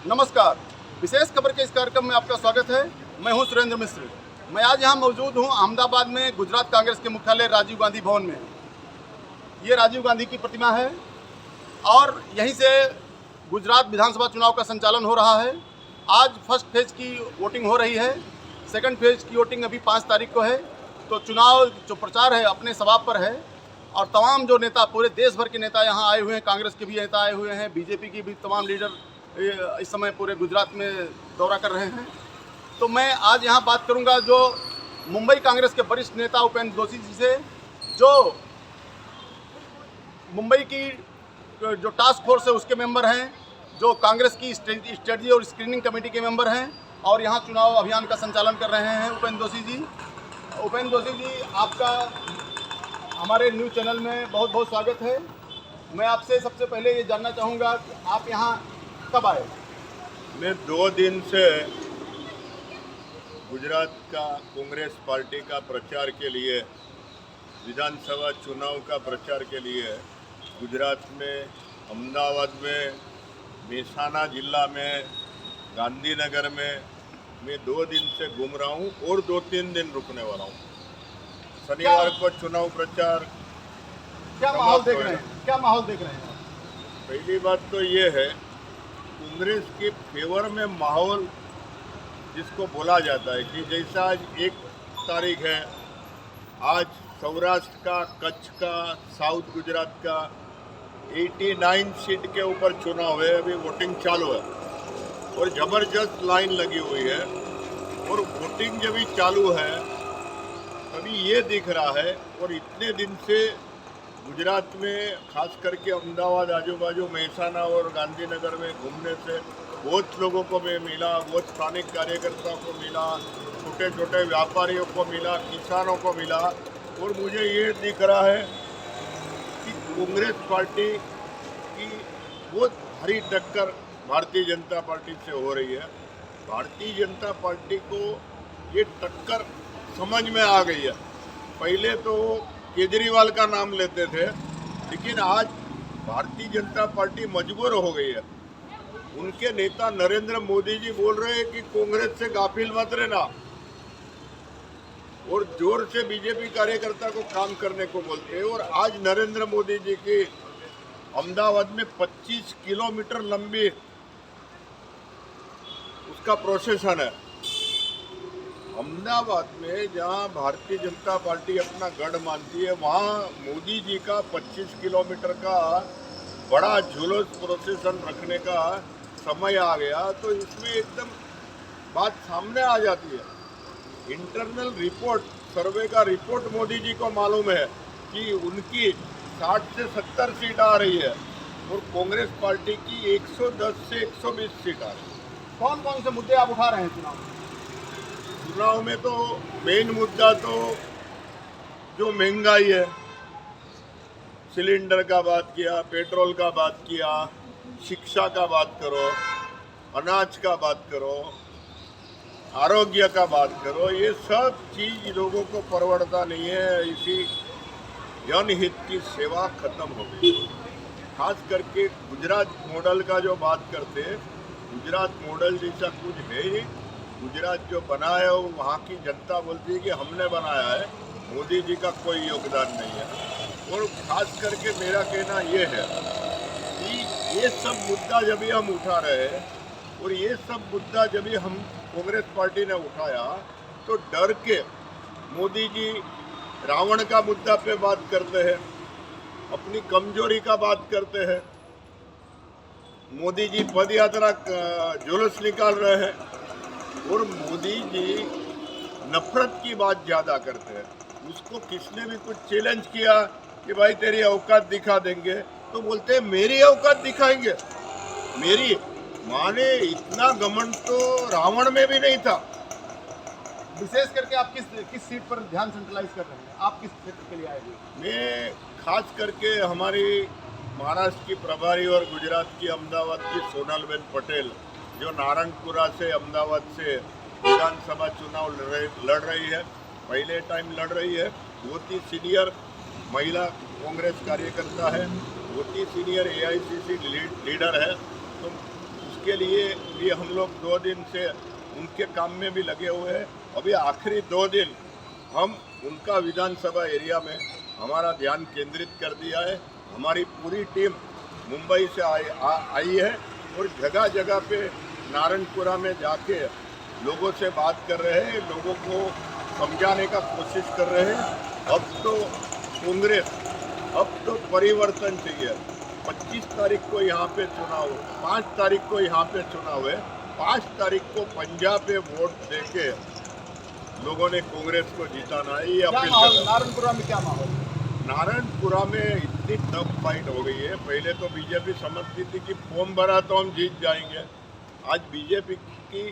नमस्कार, विशेष खबर के इस कार्यक्रम में आपका स्वागत है। मैं हूं सुरेंद्र मिश्र। मैं आज यहां मौजूद हूं अहमदाबाद में गुजरात कांग्रेस के मुख्यालय राजीव गांधी भवन में। ये राजीव गांधी की प्रतिमा है और यहीं से गुजरात विधानसभा चुनाव का संचालन हो रहा है। आज फर्स्ट फेज की वोटिंग हो रही है, सेकंड फेज की वोटिंग अभी 5 तारीख को है। तो चुनाव जो प्रचार है अपने सवाब पर है और तमाम जो नेता, पूरे देश भर के नेता यहाँ आए हुए हैं। कांग्रेस के भी नेता आए हुए हैं, बीजेपी की भी तमाम लीडर इस समय पूरे गुजरात में दौरा कर रहे हैं। तो मैं आज यहाँ बात करूँगा जो मुंबई कांग्रेस के वरिष्ठ नेता उपेंद्र दोषी जी से, जो मुंबई की जो टास्क फोर्स है उसके मेंबर हैं, जो कांग्रेस की स्ट्रेटजी और स्क्रीनिंग कमेटी के मेंबर हैं और यहाँ चुनाव अभियान का संचालन कर रहे हैं उपेंद्र दोषी जी। उपेंद्र दोषी जी, आपका हमारे न्यूज़ चैनल में बहुत बहुत स्वागत है। मैं आपसे सबसे पहले ये जानना चाहूँगा कि आप यहाँ कब आए? मैं 2 दिन से गुजरात का कांग्रेस पार्टी का प्रचार के लिए, विधानसभा चुनाव का प्रचार के लिए गुजरात में, अहमदाबाद में, मेहसाना जिला में, गांधीनगर में मैं 2 दिन से घूम रहा हूँ और 2-3 दिन रुकने वाला हूँ। शनिवार को चुनाव प्रचार। क्या माहौल देख रहे हैं? क्या माहौल देख रहे हैं? पहली बात तो ये है, कांग्रेस के फेवर में माहौल जिसको बोला जाता है कि जैसा आज 1 तारीख है, आज सौराष्ट्र का, कच्छ का, साउथ गुजरात का 89 सीट के ऊपर चुनाव है। अभी वोटिंग चालू है और ज़बरदस्त लाइन लगी हुई है और वोटिंग जब भी चालू है तभी ये दिख रहा है। और इतने दिन से गुजरात में, खास करके अहमदाबाद, आजू बाजू मेहसाना और गांधीनगर में घूमने से बहुत लोगों को मैं मिला, बहुत स्थानिक कार्यकर्ताओं को मिला, छोटे छोटे व्यापारियों को मिला, किसानों को मिला और मुझे ये दिख रहा है कि कांग्रेस पार्टी की बहुत भारी टक्कर भारतीय जनता पार्टी से हो रही है। भारतीय जनता पार्टी को ये टक्कर समझ में आ गई है। पहले तो केजरीवाल का नाम लेते थे, लेकिन आज भारतीय जनता पार्टी मजबूर हो गई है। उनके नेता नरेंद्र मोदी जी बोल रहे हैं कि कांग्रेस से गाफिल मत रहना और जोर से बीजेपी कार्यकर्ता को काम करने को बोलते हैं। और आज नरेंद्र मोदी जी की अहमदाबाद में 25 किलोमीटर लंबी उसका प्रोसेसन है। अहमदाबाद में जहां भारतीय जनता पार्टी अपना गढ़ मानती है, वहां मोदी जी का 25 किलोमीटर का बड़ा जुलूस प्रोसेसन रखने का समय आ गया। तो इसमें एकदम बात सामने आ जाती है। इंटरनल रिपोर्ट, सर्वे का रिपोर्ट मोदी जी को मालूम है कि उनकी 60 से 70 सीट आ रही है और कांग्रेस पार्टी की 110 से 120 सीट आ रही है। कौन कौन से मुद्दे आप उठा रहे हैं चुनाव में? चुनाव में तो मेन मुद्दा तो जो महंगाई है, सिलेंडर का बात किया, पेट्रोल का बात किया, शिक्षा का बात करो, अनाज का बात करो, आरोग्य का बात करो, ये सब चीज़ लोगों को परवड़ता नहीं है। इसी जनहित की सेवा खत्म हो गई। खास करके गुजरात मॉडल का जो बात करते हैं, गुजरात मॉडल जैसा कुछ है ही। गुजरात जो बनाया है वो वहाँ की जनता बोलती है कि हमने बनाया है, मोदी जी का कोई योगदान नहीं है। और खास करके मेरा कहना ये है कि ये सब मुद्दा जब भी हम उठा रहे हैं और ये सब मुद्दा जब भी हम कांग्रेस पार्टी ने उठाया तो डर के मोदी जी रावण का मुद्दा पे बात करते हैं, अपनी कमजोरी का बात करते हैं। मोदी जी पद यात्रा जुलूस निकाल रहे हैं और मोदी जी नफरत की बात ज़्यादा करते हैं। उसको किसने भी कुछ चैलेंज किया कि भाई तेरी औकात दिखा देंगे, तो बोलते हैं मेरी औकात दिखाएंगे। मेरी माने इतना घमंड तो रावण में भी नहीं था। विशेष करके आप किस सीट पर ध्यान सेंट्रलाइज कर रहे हैं? आप किस क्षेत्र के लिए आए हुए? मैं खास करके हमारी महाराष्ट्र की प्रभारी और गुजरात की, अहमदाबाद की सोनलबेन पटेल, जो नारायणपुरा से, अहमदाबाद से विधानसभा चुनाव लड़ रही है, पहले टाइम लड़ रही है। बहुत ही सीनियर महिला कांग्रेस कार्यकर्ता है, बहुत ही सीनियर AICC लीडर है। तो उसके लिए भी हम लोग 2 दिन से उनके काम में भी लगे हुए हैं। अभी आखिरी 2 दिन हम उनका विधानसभा एरिया में हमारा ध्यान केंद्रित कर दिया है। हमारी पूरी टीम मुंबई से आई है और जगह जगह पे नारायणपुरा में जाके लोगों से बात कर रहे हैं, लोगों को समझाने का कोशिश कर रहे हैं। अब तो कांग्रेस, अब तो परिवर्तन चाहिए। 25 तारीख को यहाँ पे चुनाव, 5 तारीख को यहाँ पे चुनाव है। 5 तारीख को पंजाब पे वोट देके लोगों ने कांग्रेस को जिताना है। ये अपील कर रहा हूं। नारायणपुरा में क्या माहौल? नारायणपुरा में इतनी टफ फाइट हो गई है। पहले तो बीजेपी समझती थी कि फॉर्म भरा तो हम जीत जाएंगे। आज बीजेपी की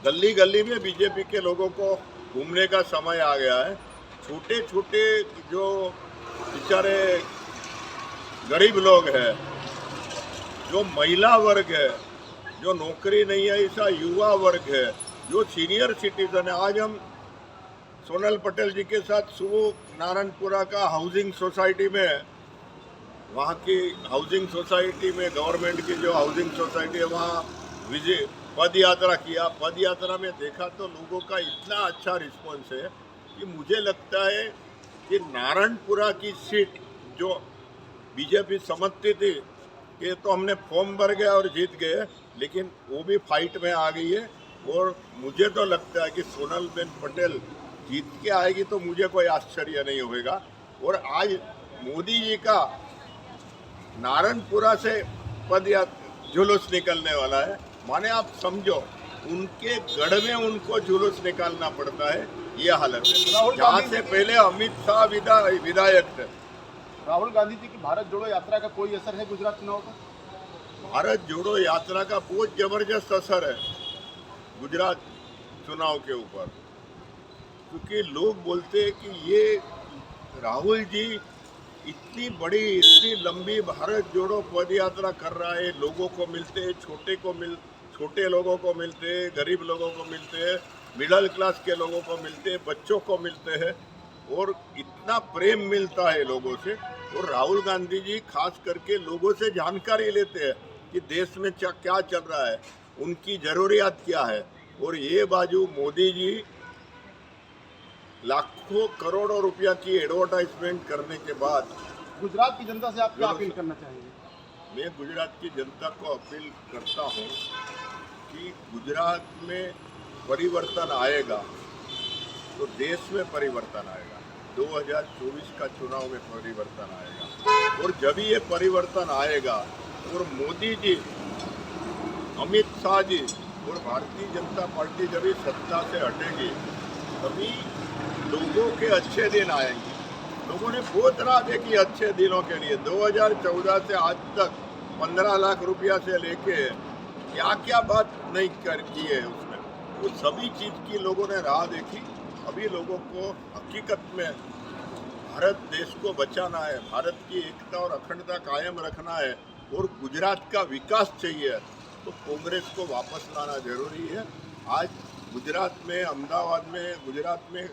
गली गली में बीजेपी के लोगों को घूमने का समय आ गया है। छोटे छोटे जो बेचारे गरीब लोग हैं, जो महिला वर्ग है, जो नौकरी नहीं है, ऐसा युवा वर्ग है, जो सीनियर सिटीजन है। आज हम सोनल पटेल जी के साथ सुबह नारायणपुरा का हाउसिंग सोसाइटी में, वहाँ की हाउसिंग सोसाइटी में, गवर्नमेंट की जो हाउसिंग सोसाइटी है, वहाँ विजिट पद यात्रा किया। पद यात्रा में देखा तो लोगों का इतना अच्छा रिस्पॉन्स है कि मुझे लगता है कि नारायणपुरा की सीट जो बीजेपी समझती थी कि तो हमने फॉर्म भर गया और जीत गए, लेकिन वो भी फाइट में आ गई है। और मुझे तो लगता है कि सोनल बेन पटेल जीत के आएगी तो मुझे कोई आश्चर्य नहीं होगा। और आज मोदी जी का नारायणपुरा से जुलूस निकलने वाला है। माने आप समझो, उनके गढ़ में उनको जुलूस निकालना पड़ता है, ये हालत है। जहाँ से पहले अमित शाह विधायक थे। राहुल गांधी जी की भारत जोड़ो यात्रा का कोई असर है गुजरात चुनाव का? भारत जोड़ो यात्रा का बहुत जबरदस्त असर है गुजरात चुनाव के ऊपर, क्योंकि लोग बोलते हैं कि ये राहुल जी इतनी बड़ी, इतनी लंबी भारत जोड़ो पद यात्रा कर रहा है, लोगों को मिलते हैं, छोटे लोगों को मिलते हैं, गरीब लोगों को मिलते हैं, मिडिल क्लास के लोगों को मिलते हैं, बच्चों को मिलते हैं, और इतना प्रेम मिलता है लोगों से। और राहुल गांधी जी खास करके लोगों से जानकारी लेते हैं कि देश में क्या चल रहा है, उनकी ज़रूरियात क्या है। और ये बाजू मोदी जी लाखों करोड़ों रुपया की एडवर्टाइजमेंट करने के बाद गुजरात की जनता से आप क्या अपील करना चाहेंगे? मैं गुजरात की जनता को अपील करता हूँ कि गुजरात में परिवर्तन आएगा तो देश में परिवर्तन आएगा। 2024 का चुनाव में परिवर्तन आएगा, और जब ये परिवर्तन आएगा और मोदी जी, अमित शाह जी और भारतीय जनता पार्टी जब सत्ता से हटेगी, तभी लोगों के अच्छे दिन आएंगे। लोगों ने बहुत राह देखी अच्छे दिनों के लिए। 2014 से आज तक 15 लाख रुपया से लेके क्या क्या बात नहीं की है उसमें, वो सभी चीज़ की लोगों ने राह देखी। अभी लोगों को हकीकत में भारत देश को बचाना है, भारत की एकता और अखंडता कायम रखना है, और गुजरात का विकास चाहिए, तो कांग्रेस को वापस लाना जरूरी है। आज गुजरात में, अहमदाबाद में, गुजरात में,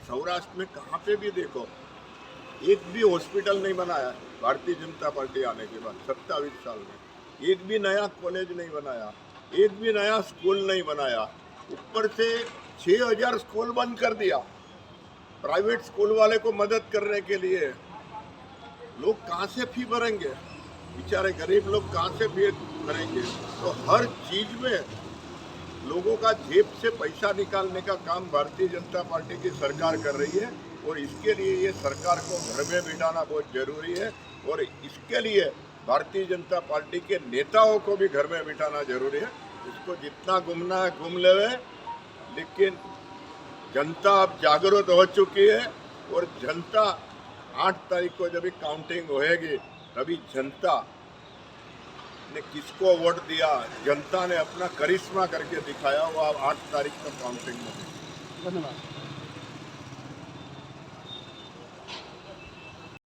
सौराष्ट्र में, कहाँ पे भी देखो, एक भी हॉस्पिटल नहीं बनाया भारतीय जनता पार्टी आने के बाद 27 साल में। एक भी नया कॉलेज नहीं बनाया, एक भी नया स्कूल नहीं बनाया। ऊपर से 6000 स्कूल बंद कर दिया प्राइवेट स्कूल वाले को मदद करने के लिए। लोग कहाँ से फी भरेंगे? बेचारे गरीब लोग कहाँ से फी भरेंगे? तो हर चीज़ में लोगों का जेब से पैसा निकालने का काम भारतीय जनता पार्टी की सरकार कर रही है, और इसके लिए ये सरकार को घर में बिठाना बहुत जरूरी है। और इसके लिए भारतीय जनता पार्टी के नेताओं को भी घर में बिठाना जरूरी है। इसको जितना घूमना है घूम ले, लेकिन जनता अब जागरूक हो चुकी है, और जनता 8 तारीख को जब काउंटिंग होएगी, तभी जनता ने किसको वोट दिया, जनता ने अपना करिश्मा करके दिखाया, वो 8 तारीख को काउंटिंग में। धन्यवाद।